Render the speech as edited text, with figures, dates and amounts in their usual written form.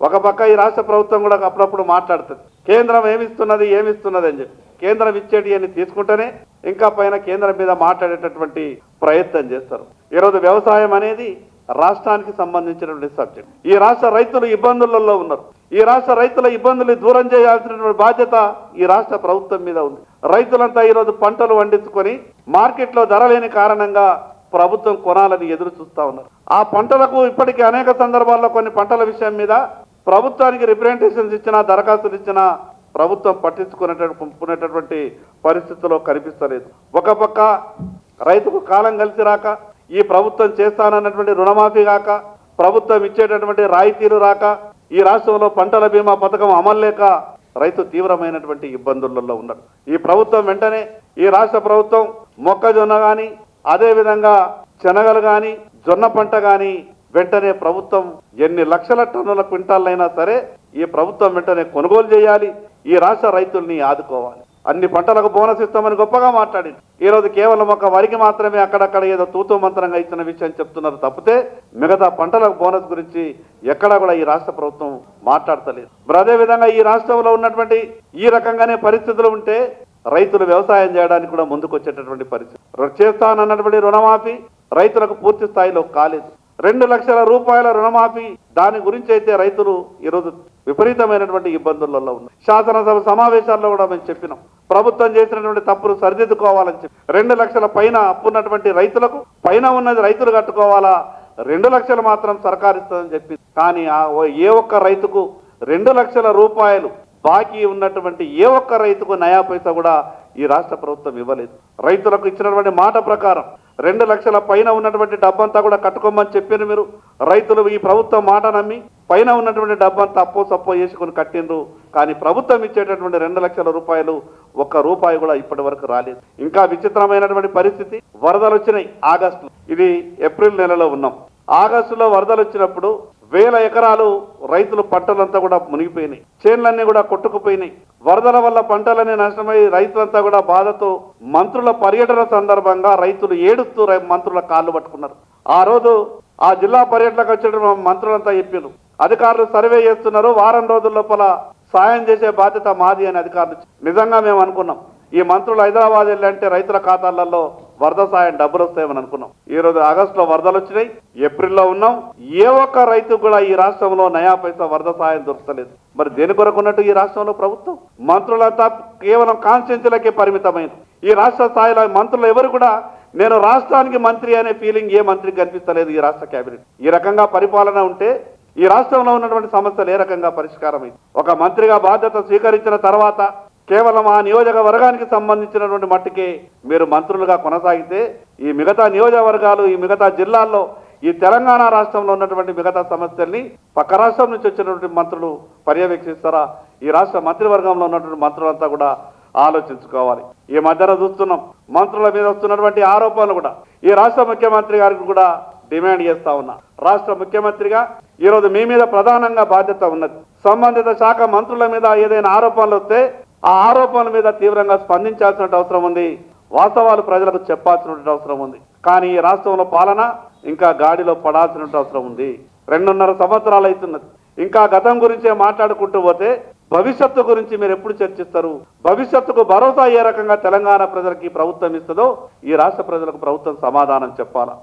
ఒక పక్క ఈ రాష్ట్ర ప్రభుత్వం కూడా అప్పుడప్పుడు మాట్లాడుతుంది కేంద్రం ఏమిస్తున్నది అని చెప్పి. కేంద్రం ఇచ్చేటి అని తీసుకుంటేనే ఇంకా పైన కేంద్రం మీద మాట్లాడేటటువంటి ప్రయత్నం చేస్తారు. ఈరోజు వ్యవసాయం అనేది రాష్ట్రానికి సంబంధించినటువంటి సబ్జెక్ట్. ఈ రాష్ట్ర రైతులు ఇబ్బందులలో ఉన్నారు. ఈ రాష్ట్ర రైతుల ఇబ్బందులు దూరం చేయాల్సినటువంటి బాధ్యత ఈ రాష్ట్ర ప్రభుత్వం మీద ఉంది. రైతులంతా ఈరోజు పంటలు పండించుకొని మార్కెట్లో ధర లేని కారణంగా ప్రభుత్వం కొనాలని ఎదురు చూస్తా ఉన్నారు. ఆ పంటలకు ఇప్పటికీ అనేక సందర్భాల్లో కొన్ని పంటల విషయం మీద ప్రభుత్వానికి రిప్రజెంటేషన్స్ ఇచ్చినా దరఖాస్తులు ఇచ్చినా ప్రభుత్వం పట్టించుకునేటటువంటి పరిస్థితుల్లో కనిపిస్తలేదు. ఒక పక్క రైతుకు కాలం కలిసి రాక, ఈ ప్రభుత్వం చేస్తానన్నటువంటి రుణమాఫీ కాక, ప్రభుత్వం ఇచ్చేటటువంటి రాయితీలు రాక, ఈ రాష్ట్రంలో పంటల బీమా పథకం అమలు లేక రైతు తీవ్రమైనటువంటి ఇబ్బందులలో ఉన్నారు. ఈ ప్రభుత్వం వెంటనే ఈ రాష్ట్ర ప్రభుత్వం మొక్కజొన్న కానీ అదేవిధంగా శనగలు కానీ జొన్న పంట కానీ వెంటనే ప్రభుత్వం ఎన్ని లక్షల టన్నుల క్వింటాలైనా సరే ఈ ప్రభుత్వం వెంటనే కొనుగోలు చేయాలి. ఈ రాష్ట్ర రైతుల్ని ఆదుకోవాలి. అన్ని పంటలకు బోనస్ ఇస్తామని గొప్పగా మాట్లాడింది. ఈరోజు కేవలం ఒక వరికి మాత్రమే అక్కడక్కడ ఏదో తూతూ మంత్రంగా ఇచ్చిన విషయం చెప్తున్నారు తప్పితే మిగతా పంటలకు బోనస్ గురించి ఎక్కడా కూడా ఈ రాష్ట్ర ప్రభుత్వం మాట్లాడతలేదు. మరి అదేవిధంగా ఈ రాష్ట్రంలో ఉన్నటువంటి ఈ రకంగానే పరిస్థితులు ఉంటే రైతులు వ్యవసాయం చేయడానికి కూడా ముందుకు వచ్చేటటువంటి పరిస్థితి. చేస్తానన్నటువంటి రుణమాఫీ రైతులకు పూర్తి స్థాయిలో కాలేదు. 2 లక్షల రూపాయల రుణమాఫీ దాని గురించి అయితే రైతులు ఈరోజు విపరీతమైనటువంటి ఇబ్బందులలో ఉన్నారు. శాసనసభ సమావేశాల్లో కూడా మేము చెప్పినాం, ప్రభుత్వం చేసినటువంటి తప్పులు సరిదిద్దుకోవాలని చెప్పి 2 లక్షల పైన అప్పున్నటువంటి రైతులకు పైన ఉన్నది రైతులు కట్టుకోవాలా, 2 లక్షలు మాత్రం సర్కారు ఇస్తుందని చెప్పి. కానీ ఏ ఒక్క రైతుకు 2 లక్షల రూపాయలు బాకీ ఉన్నటువంటి ఏ ఒక్క రైతుకు నయా పైసా కూడా ఈ రాష్ట్ర ప్రభుత్వం ఇవ్వలేదు. రైతులకు ఇచ్చినటువంటి మాట ప్రకారం 2 లక్షల పైన ఉన్నటువంటి డబ్బంతా కూడా కట్టుకోమని చెప్పారు మీరు. రైతులు ఈ ప్రభుత్వం మాట నమ్మి పైన ఉన్నటువంటి డబ్బంతా అప్పో సప్పో చేసుకుని కట్టిండ్రు. కానీ ప్రభుత్వం ఇచ్చేటటువంటి 2 లక్షల రూపాయలు ఒక్క రూపాయి కూడా ఇప్పటి వరకు రాలేదు. ఇంకా విచిత్రమైనటువంటి పరిస్థితి, వరదలు వచ్చినాయి ఆగస్టులో. ఇది ఏప్రిల్ నెలలో ఉన్నాం. ఆగస్టులో వరదలు వచ్చినప్పుడు 1000 ఎకరాలు రైతులు పంటలంతా కూడా మునిగిపోయినాయి, చేన్లన్నీ కూడా కొట్టుకుపోయినాయి. వరదల వల్ల పంటలన్నీ నష్టమై రైతులంతా కూడా బాధతో మంత్రుల పర్యటన సందర్భంగా రైతులు ఏడుస్తూ మంత్రుల కాళ్ళు పట్టుకున్నారు. ఆ రోజు ఆ జిల్లా పర్యటనకు వచ్చిన మంత్రులంతా చెప్పారు, అధికారులు సర్వే చేస్తున్నారు, వారం రోజుల లోపల సాయం చేసే బాధ్యత మాది అని అధికారులు. నిజంగా మేము అనుకున్నాం ఈ మంత్రులు హైదరాబాద్ వెళ్ళంటే రైతుల ఖాతాలలో వరద సాయం డబ్బులు వస్తాయని అనుకున్నాం. ఈ రోజు ఆగస్టులో వరదలు వచ్చినాయి, ఏప్రిల్లో ఉన్నాం. ఏ ఒక్క రైతు కూడా ఈ రాష్ట్రంలో నయా పైసా వరద సాయం దొరకలేదు. మరి దేని కొరకున్నట్టు ఈ రాష్ట్రంలో ప్రభుత్వం? మంత్రులంతా కేవలం కాన్స్టిట్యూన్సీలకే పరిమితమైంది. ఈ రాష్ట్ర స్థాయిలో మంత్రులు ఎవరు కూడా నేను రాష్ట్రానికి మంత్రి అనే ఫీలింగ్ ఏ మంత్రికి కనిపిస్తలేదు ఈ రాష్ట్ర కేబినెట్. ఈ రకంగా పరిపాలన ఉంటే ఈ రాష్ట్రంలో ఉన్నటువంటి సమస్యలు ఏ రకంగా పరిష్కారం అయింది? ఒక మంత్రిగా బాధ్యత స్వీకరించిన తర్వాత కేవలం ఆ నియోజకవర్గానికి సంబంధించినటువంటి మట్టికే మీరు మంత్రులుగా కొనసాగితే ఈ మిగతా నియోజకవర్గాలు, ఈ మిగతా జిల్లాల్లో, ఈ తెలంగాణ రాష్ట్రంలో ఉన్నటువంటి మిగతా సమస్యల్ని పక్క రాష్ట్రం నుంచి వచ్చినటువంటి మంత్రులు పర్యవేక్షిస్తారా? ఈ రాష్ట్ర మంత్రివర్గంలో ఉన్నటువంటి మంత్రులంతా కూడా ఆలోచించుకోవాలి. ఈ మధ్యన చూస్తున్నాం మంత్రుల మీద వస్తున్నటువంటి ఆరోపణలు కూడా ఈ రాష్ట్ర ముఖ్యమంత్రి గారికి కూడా డిమాండ్ చేస్తా ఉన్నా. రాష్ట్ర ముఖ్యమంత్రిగా ఈరోజు మీ మీద ప్రధానంగా బాధ్యత ఉన్నది. సంబంధిత శాఖ మంత్రుల మీద ఏదైనా ఆరోపణలు వస్తే ఆ ఆరోపణల మీద తీవ్రంగా స్పందించాల్సిన అవసరం ఉంది. వాస్తవాలు ప్రజలకు చెప్పాల్సిన అవసరం ఉంది. కానీ ఈ రాష్ట్రంలో పాలన ఇంకా గాడిలో పడాల్సిన అవసరం ఉంది. 2.5 సంవత్సరాలు అవుతున్నది. ఇంకా గతం గురించే మాట్లాడుకుంటూ పోతే భవిష్యత్తు గురించి మీరు ఎప్పుడు చర్చిస్తారు? భవిష్యత్తుకు భరోసా ఏ రకంగా తెలంగాణ ప్రజలకి ప్రభుత్వం ఇస్తుందో ఈ రాష్ట్ర ప్రజలకు ప్రభుత్వం సమాధానం చెప్పాలా?